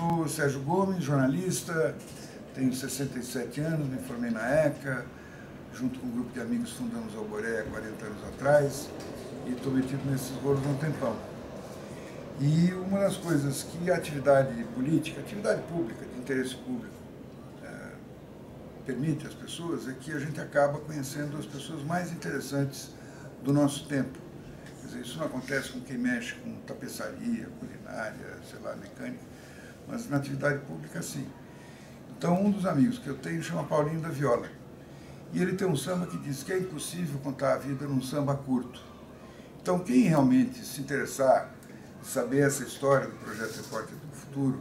sou Sérgio Gomes, jornalista, tenho 67 anos, me formei na ECA, junto com um grupo de amigos fundamos a Alboré há 40 anos atrás e estou metido nesses rolos há um tempão. E uma das coisas que a atividade política, atividade pública, de interesse público, permite às pessoas é que a gente acaba conhecendo as pessoas mais interessantes do nosso tempo. Quer dizer, isso não acontece com quem mexe com tapeçaria, culinária, sei lá, mecânica, mas na atividade pública sim. Então um dos amigos que eu tenho chama Paulinho da Viola. E ele tem um samba que diz que é impossível contar a vida num samba curto. Então quem realmente se interessar em saber essa história do Projeto Repórter do Futuro,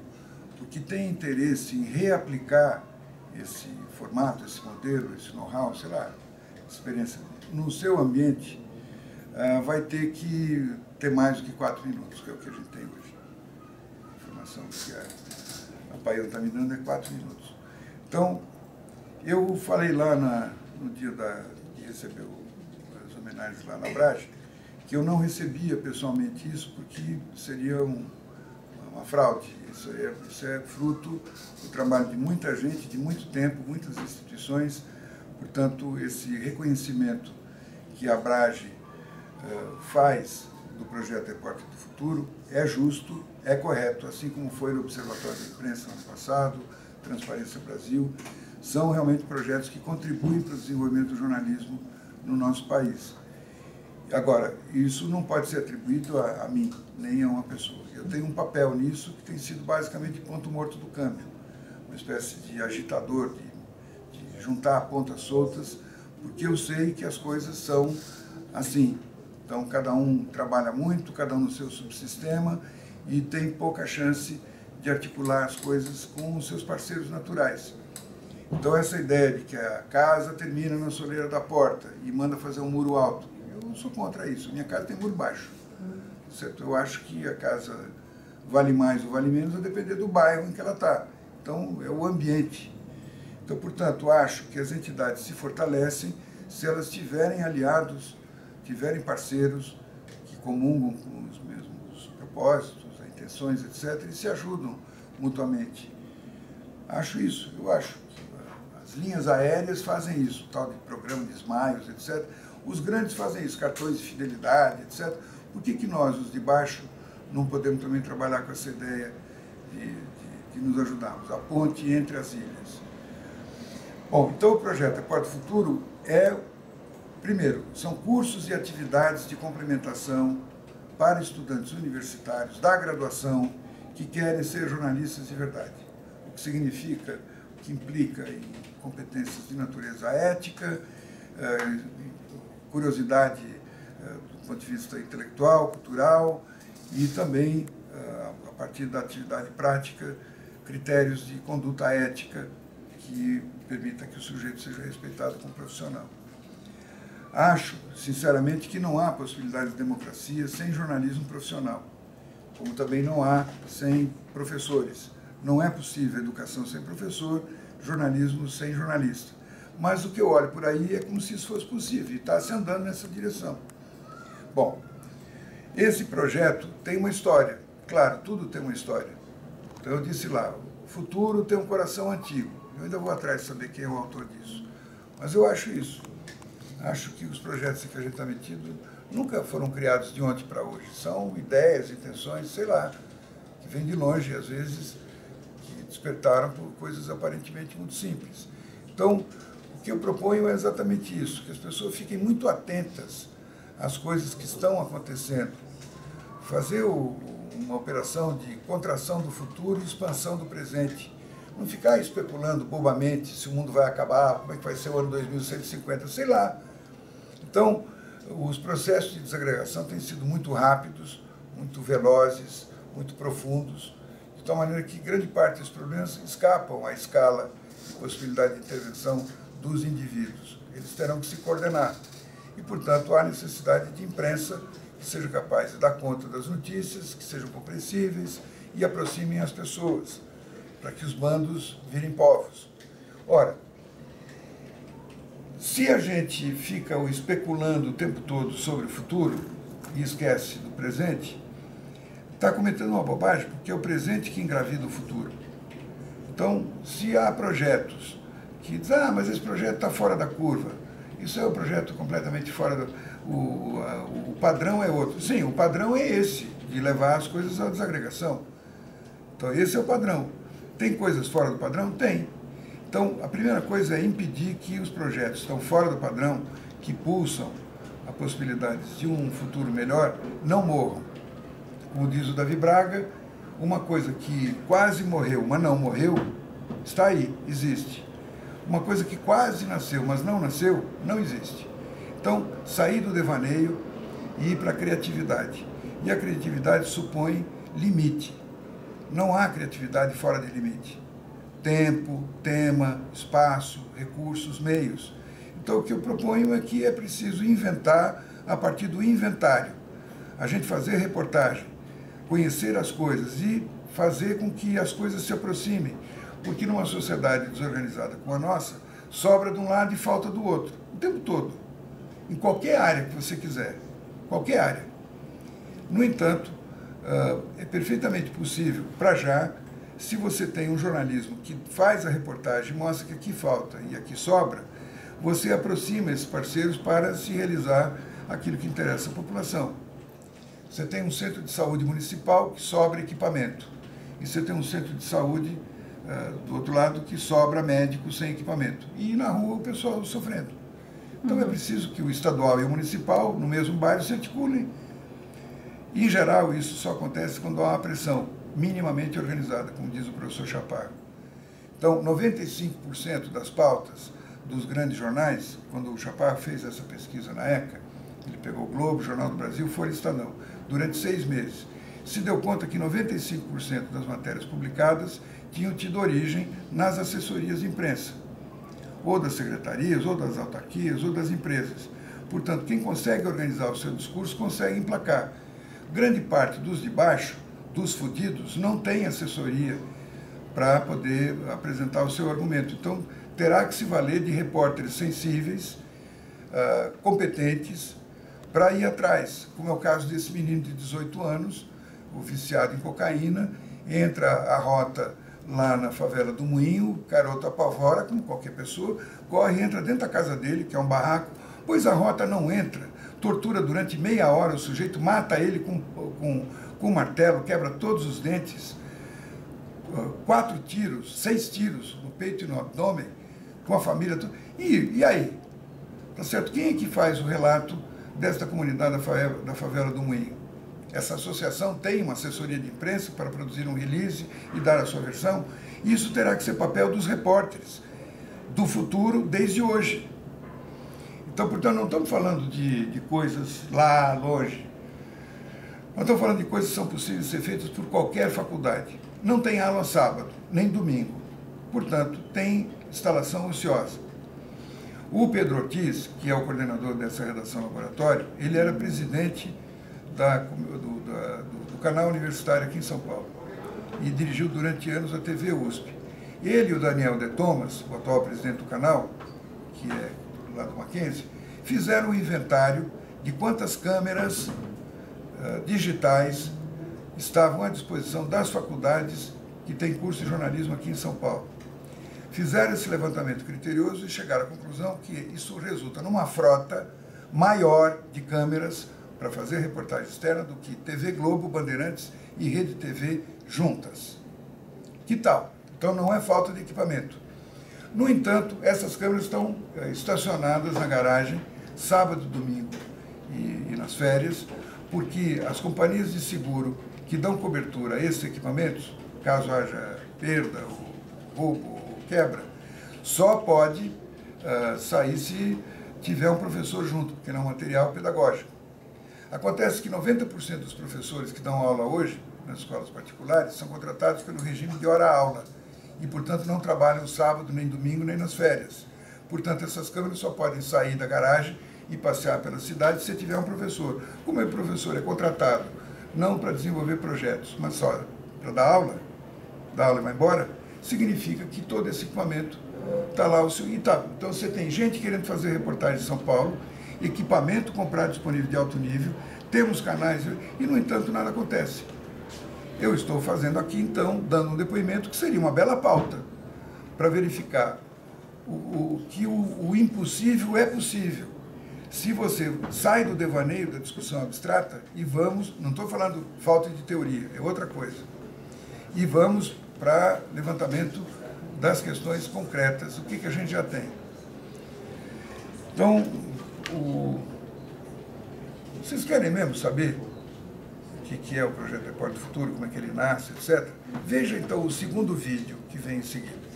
porque tem interesse em reaplicar esse formato, esse modelo, esse know-how, sei lá, experiência no seu ambiente, vai ter que ter mais do que 4 minutos, que é o que a gente tem hoje. A informação que a Paiana está me dando é 4 minutos. Então, eu falei lá no dia de receber as homenagens lá na Abrage, que eu não recebia pessoalmente isso porque seria uma fraude. Isso é fruto do trabalho de muita gente, de muito tempo, muitas instituições. Portanto, esse reconhecimento que a Abrage faz do Projeto Repórter do Futuro é justo, é correto, assim como foi no Observatório da Imprensa no ano passado, Transparência Brasil, são realmente projetos que contribuem para o desenvolvimento do jornalismo no nosso país. Agora, isso não pode ser atribuído a mim, nem a uma pessoa. Eu tenho um papel nisso que tem sido basicamente ponto morto do câmbio, uma espécie de agitador, de juntar pontas soltas, porque eu sei que as coisas são assim. Então, cada um trabalha muito, cada um no seu subsistema, e tem pouca chance de articular as coisas com os seus parceiros naturais. Então, essa ideia de que a casa termina na soleira da porta e manda fazer um muro alto, eu sou contra isso. Minha casa tem muro baixo. Certo? Eu acho que a casa vale mais ou vale menos a depender do bairro em que ela está. Então, é o ambiente. Então, portanto, acho que as entidades se fortalecem se elas tiverem aliados, tiverem parceiros que comungam com os mesmos propósitos, intenções, etc., e se ajudam mutuamente. Acho isso, eu acho. As linhas aéreas fazem isso, tal de programa de Smiles, etc. Os grandes fazem isso, cartões de fidelidade, etc. Por que nós, os de baixo, não podemos também trabalhar com essa ideia de nos ajudarmos? A ponte entre as ilhas. Bom, então o projeto Repórter Futuro primeiro, são cursos e atividades de complementação para estudantes universitários da graduação que querem ser jornalistas de verdade. O que significa, o que implica em competências de natureza ética, curiosidade do ponto de vista intelectual, cultural e também, a partir da atividade prática, critérios de conduta ética que permita que o sujeito seja respeitado como profissional. Acho, sinceramente, que não há possibilidade de democracia sem jornalismo profissional, como também não há sem professores. Não é possível educação sem professor, jornalismo sem jornalista. Mas o que eu olho por aí é como se isso fosse possível, e está se andando nessa direção. Bom, esse projeto tem uma história. Claro, tudo tem uma história. Então eu disse lá, o futuro tem um coração antigo. Eu ainda vou atrás de saber quem é o autor disso. Mas eu acho isso. Acho que os projetos em que a gente está metido nunca foram criados de ontem para hoje. São ideias, intenções, sei lá, que vêm de longe, às vezes, que despertaram por coisas aparentemente muito simples. Então, o que eu proponho é exatamente isso, que as pessoas fiquem muito atentas às coisas que estão acontecendo. Fazer uma operação de contração do futuro e expansão do presente. Não ficar especulando bobamente se o mundo vai acabar, como é que vai ser o ano 2150, sei lá. Então, os processos de desagregação têm sido muito rápidos, muito velozes, muito profundos, de tal maneira que grande parte dos problemas escapam à escala de possibilidade de intervenção dos indivíduos. Eles terão que se coordenar. E, portanto, há necessidade de imprensa que seja capaz de dar conta das notícias, que sejam compreensíveis e aproximem as pessoas, para que os bandos virem povos. Ora, se a gente fica especulando o tempo todo sobre o futuro e esquece do presente, está cometendo uma bobagem, porque é o presente que engravida o futuro. Então, se há projetos que dizem, mas esse projeto está fora da curva, isso é um projeto completamente fora do... O padrão é outro. Sim, o padrão é esse, de levar as coisas à desagregação. Então, esse é o padrão. Tem coisas fora do padrão? Tem. Então, a primeira coisa é impedir que os projetos que estão fora do padrão, que pulsam a possibilidade de um futuro melhor, não morram. Como diz o Davi Braga, uma coisa que quase morreu, mas não morreu, está aí, existe. Uma coisa que quase nasceu, mas não nasceu, não existe. Então, sair do devaneio e ir para a criatividade. E a criatividade supõe limite. Não há criatividade fora de limite. Tempo, tema, espaço, recursos, meios. Então, o que eu proponho é que é preciso inventar a partir do inventário. A gente fazer reportagem, conhecer as coisas e fazer com que as coisas se aproximem. Porque numa sociedade desorganizada como a nossa, sobra de um lado e falta do outro, o tempo todo. Em qualquer área que você quiser, qualquer área. No entanto, é perfeitamente possível, para já, se você tem um jornalismo que faz a reportagem, mostra que aqui falta e aqui sobra, você aproxima esses parceiros para se realizar aquilo que interessa a população. Você tem um centro de saúde municipal que sobra equipamento. E você tem um centro de saúde, do outro lado, que sobra médico sem equipamento. E na rua o pessoal sofrendo. Então é preciso que o estadual e o municipal, no mesmo bairro, se articulem. E, em geral, isso só acontece quando há uma pressão minimamente organizada, como diz o professor Chaparro. Então, 95% das pautas dos grandes jornais, quando o Chaparro fez essa pesquisa na ECA, ele pegou o Globo, Jornal do Brasil, Folha e Estadão, durante 6 meses, se deu conta que 95% das matérias publicadas tinham tido origem nas assessorias de imprensa, ou das secretarias, ou das autarquias, ou das empresas. Portanto, quem consegue organizar o seu discurso consegue emplacar. Grande parte dos de baixo, dos fudidos, não tem assessoria para poder apresentar o seu argumento. Então, terá que se valer de repórteres sensíveis, competentes, para ir atrás, como é o caso desse menino de 18 anos, o viciado em cocaína, entra a rota lá na favela do Moinho, o garoto apavora, como qualquer pessoa, corre, entra dentro da casa dele, que é um barraco, pois a rota não entra, tortura durante meia hora o sujeito, mata ele com um martelo, quebra todos os dentes, 4 tiros, 6 tiros no peito e no abdômen, com a família toda. E aí? Tá certo? Quem é que faz o relato desta comunidade da favela do Moinho? Essa associação tem uma assessoria de imprensa para produzir um release e dar a sua versão. Isso terá que ser papel dos repórteres do futuro desde hoje. Então, portanto, não estamos falando de coisas lá longe. Nós estamos falando de coisas que são possíveis de ser feitas por qualquer faculdade. Não tem aula sábado, nem domingo. Portanto, tem instalação ociosa. O Pedro Ortiz, que é o coordenador dessa redação laboratório, ele era presidente do canal universitário aqui em São Paulo e dirigiu durante anos a TV USP. Ele e o Daniel De Thomas, o atual presidente do canal, que é lá do Mackenzie, fizeram um inventário de quantas câmeras digitais estavam à disposição das faculdades que têm curso de jornalismo aqui em São Paulo. Fizeram esse levantamento criterioso e chegaram à conclusão que isso resulta numa frota maior de câmeras para fazer reportagem externa do que TV Globo, Bandeirantes e Rede TV juntas. Que tal? Então não é falta de equipamento. No entanto, essas câmeras estão estacionadas na garagem, sábado, domingo e nas férias, porque as companhias de seguro que dão cobertura a esses equipamentos, caso haja perda, ou roubo, ou quebra, só pode sair se tiver um professor junto, porque não é um material pedagógico. Acontece que 90% dos professores que dão aula hoje nas escolas particulares são contratados pelo regime de hora-aula e, portanto, não trabalham sábado, nem domingo, nem nas férias. Portanto, essas câmeras só podem sair da garagem e passear pela cidade se tiver um professor. Como o professor é contratado não para desenvolver projetos, mas só para dar aula e vai embora, significa que todo esse equipamento está lá. Então, você tem gente querendo fazer reportagem em São Paulo, equipamento comprado disponível de alto nível, temos canais e, no entanto, nada acontece. Eu estou fazendo aqui, então, dando um depoimento que seria uma bela pauta para verificar que o impossível é possível. Se você sai do devaneio da discussão abstrata e vamos, não estou falando falta de teoria, é outra coisa, e vamos para levantamento das questões concretas, o que a gente já tem. Então, vocês querem mesmo saber o que é o Projeto Repórter do Futuro, como é que ele nasce, etc.? Veja, então, o segundo vídeo que vem em seguida.